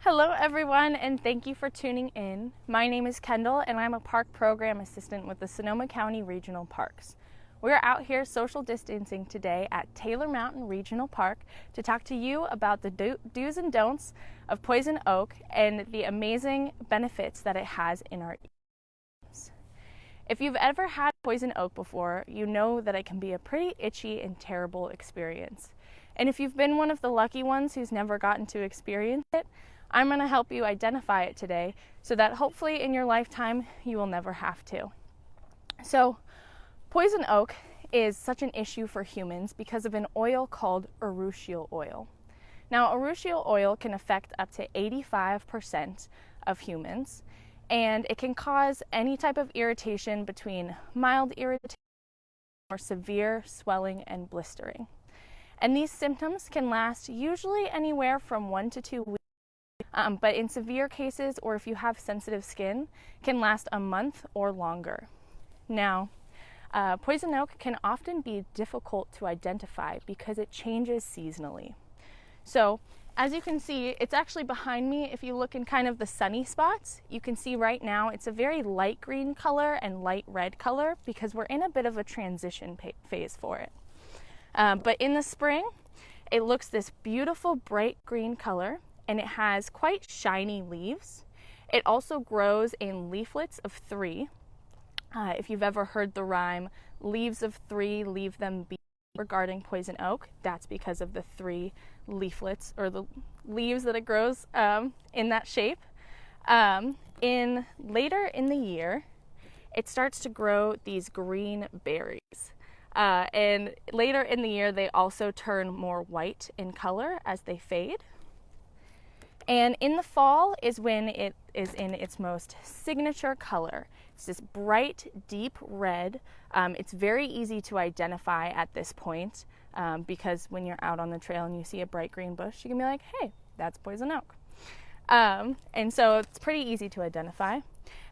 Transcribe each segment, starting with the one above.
Hello everyone, and thank you for tuning in. My name is Kendall and I'm a park program assistant with the Sonoma County Regional Parks. We're out here social distancing today at Taylor Mountain Regional Park to talk to you about the do's and don'ts of poison oak and the amazing benefits that it has in our ecosystems. If you've ever had poison oak before, you know that it can be a pretty itchy and terrible experience. And if you've been one of the lucky ones who's never gotten to experience it, I'm going to help you identify it today so that hopefully in your lifetime you will never have to. So, poison oak is such an issue for humans because of an oil called urushiol oil. Now, urushiol oil can affect up to 85% of humans, and it can cause any type of irritation between mild irritation or severe swelling and blistering. And these symptoms can last usually anywhere from 1 to 2 weeks. But in severe cases, or if you have sensitive skin, can last a month or longer. Now, poison oak can often be difficult to identify because it changes seasonally. So, as you can see, it's actually behind me. If you look in kind of the sunny spots, you can see right now it's a very light green color and light red color because we're in a bit of a transition phase for it. But in the spring, it looks this beautiful bright green color, and it has quite shiny leaves. It also grows in leaflets of 3. If you've ever heard the rhyme, leaves of 3, leave them be, regarding poison oak, that's because of the 3 leaflets or the leaves that it grows in that shape. Later in the year, it starts to grow these green berries. And later in the year, they also turn more white in color as they fade. And in the fall is when it is in its most signature color. It's this bright, deep red. It's very easy to identify at this point because when you're out on the trail and you see a bright green bush, you can be like, hey, that's poison oak. And so it's pretty easy to identify.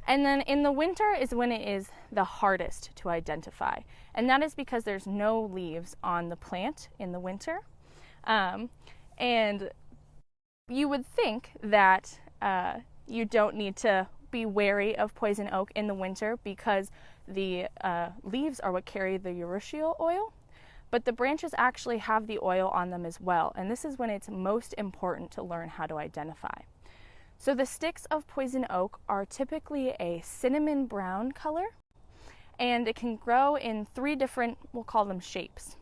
And then in the winter is when it is the hardest to identify. And that is because there's no leaves on the plant in the winter. And you would think that you don't need to be wary of poison oak in the winter because the leaves are what carry the urushiol oil, but the branches actually have the oil on them as well, and this is when it's most important to learn how to identify. So the sticks of poison oak are typically a cinnamon brown color, and it can grow in 3 different, we'll call them shapes.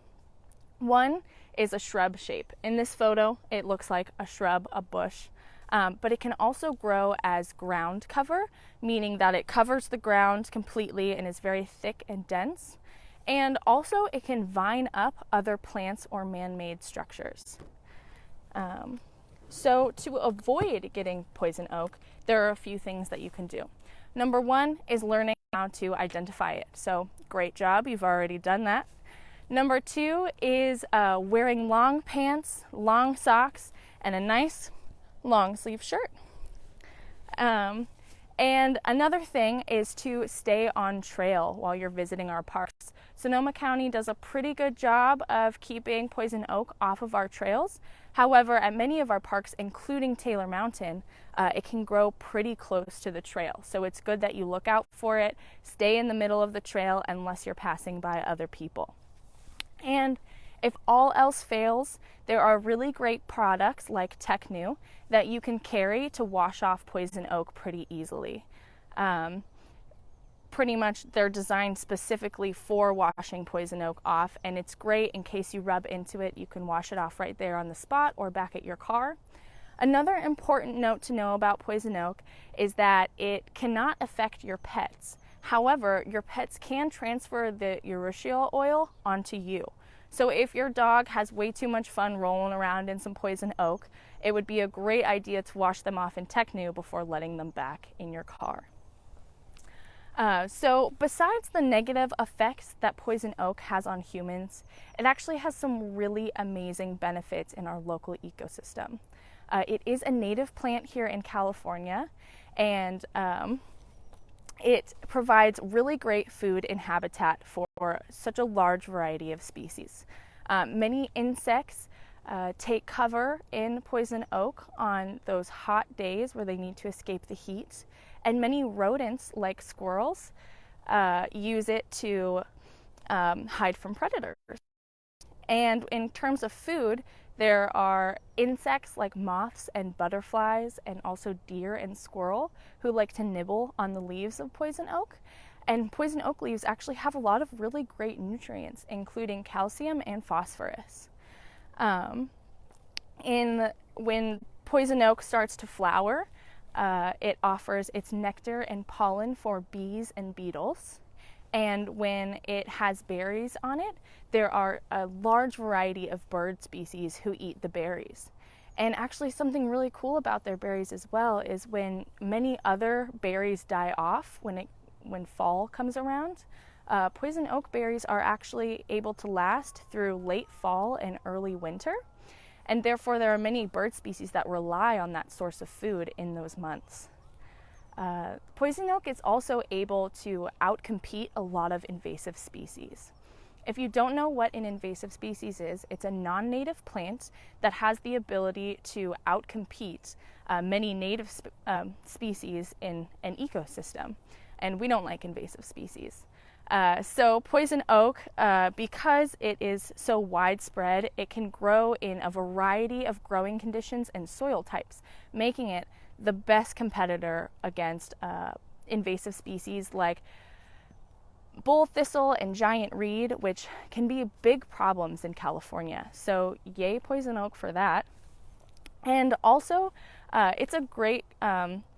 One is a shrub shape. In this photo, it looks like a shrub, a bush, but it can also grow as ground cover, meaning that it covers the ground completely and is very thick and dense. And also it can vine up other plants or man-made structures. So to avoid getting poison oak, there are a few things that you can do. Number 1 is learning how to identify it. So great job, you've already done that. Number 2 is wearing long pants, long socks, and a nice long sleeve shirt. And another thing is to stay on trail while you're visiting our parks. Sonoma County does a pretty good job of keeping poison oak off of our trails. However, at many of our parks, including Taylor Mountain, it can grow pretty close to the trail. So it's good that you look out for it, stay in the middle of the trail unless you're passing by other people. And if all else fails, there are really great products like Tecnu that you can carry to wash off poison oak pretty easily. Pretty much they're designed specifically for washing poison oak off, and it's great in case you rub into it. You can wash it off right there on the spot or back at your car. Another important note to know about poison oak is that it cannot affect your pets. However, your pets can transfer the urushiol oil onto you. So if your dog has way too much fun rolling around in some poison oak, it would be a great idea to wash them off in Tecnu before letting them back in your car. So besides the negative effects that poison oak has on humans, it actually has some really amazing benefits in our local ecosystem. It is a native plant here in California, and it provides really great food and habitat for such a large variety of species. Many insects take cover in poison oak on those hot days where they need to escape the heat. And many rodents, like squirrels, use it to hide from predators. And in terms of food, there are insects like moths and butterflies, and also deer and squirrel who like to nibble on the leaves of poison oak. And poison oak leaves actually have a lot of really great nutrients, including calcium and phosphorus. When poison oak starts to flower, it offers its nectar and pollen for bees and beetles. And when it has berries on it, there are a large variety of bird species who eat the berries. And actually something really cool about their berries as well is when many other berries die off when fall comes around, poison oak berries are actually able to last through late fall and early winter. And therefore there are many bird species that rely on that source of food in those months. Poison oak is also able to outcompete a lot of invasive species. If you don't know what an invasive species is, it's a non-native plant that has the ability to outcompete many native species in an ecosystem. And we don't like invasive species. So poison oak, because it is so widespread, it can grow in a variety of growing conditions and soil types, making it the best competitor against invasive species like bull thistle and giant reed, which can be big problems in California. So yay poison oak for that. And also, it's a great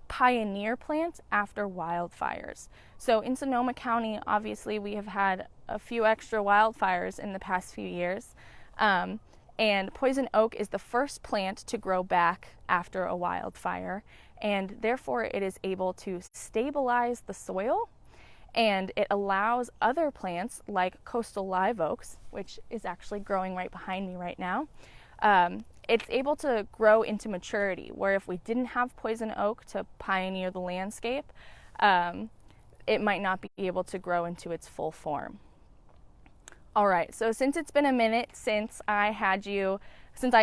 pioneer plant after wildfires. So in Sonoma County, obviously, we have had a few extra wildfires in the past few years. And poison oak is the first plant to grow back after a wildfire, and therefore it is able to stabilize the soil, and it allows other plants like coastal live oaks, which is actually growing right behind me right now, it's able to grow into maturity, where if we didn't have poison oak to pioneer the landscape, it might not be able to grow into its full form. All right, so since it's been a minute since I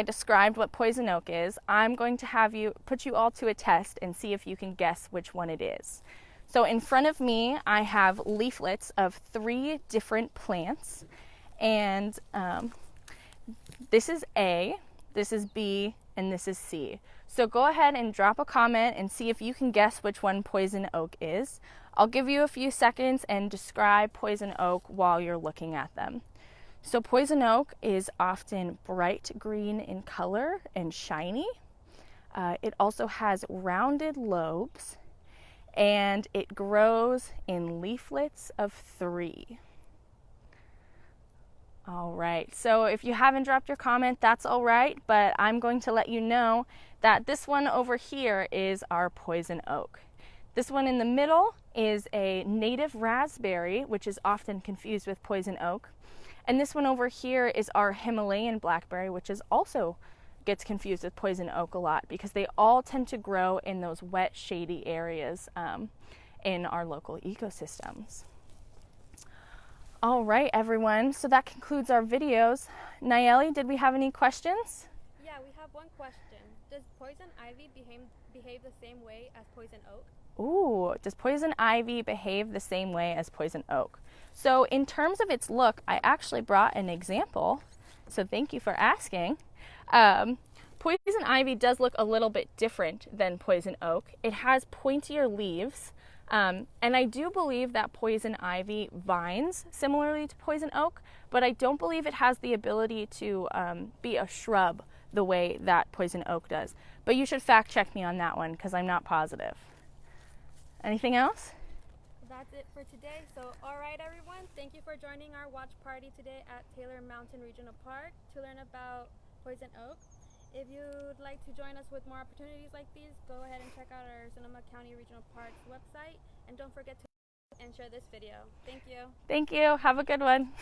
described what poison oak is, I'm going to put you all to a test and see if you can guess which one it is. So in front of me, I have leaflets of 3 different plants, and this is A, this is B, and this is C. So go ahead and drop a comment and see if you can guess which one poison oak is. I'll give you a few seconds and describe poison oak while you're looking at them. So poison oak is often bright green in color and shiny. It also has rounded lobes, and it grows in leaflets of 3. All right, so if you haven't dropped your comment, that's all right, but I'm going to let you know that this one over here is our poison oak. This one in the middle is a native raspberry, which is often confused with poison oak. And this one over here is our Himalayan blackberry, which is also gets confused with poison oak a lot because they all tend to grow in those wet, shady areas in our local ecosystems. All right, everyone, so that concludes our videos. Nayeli, did we have any questions? Yeah, we have one question. Does poison ivy behave the same way as poison oak? Ooh, does poison ivy behave the same way as poison oak? So in terms of its look, I actually brought an example, so thank you for asking. Poison ivy does look a little bit different than poison oak. It has pointier leaves, and I do believe that poison ivy vines similarly to poison oak, but I don't believe it has the ability to be a shrub the way that poison oak does. But you should fact check me on that one because I'm not positive. Anything else? That's it for today. So, all right, everyone, thank you for joining our watch party today at Taylor Mountain Regional Park to learn about poison oak. If you'd like to join us with more opportunities like these, go ahead and check out our Sonoma County Regional Parks website, and don't forget to and share this video. Thank you. Thank you. Have a good one.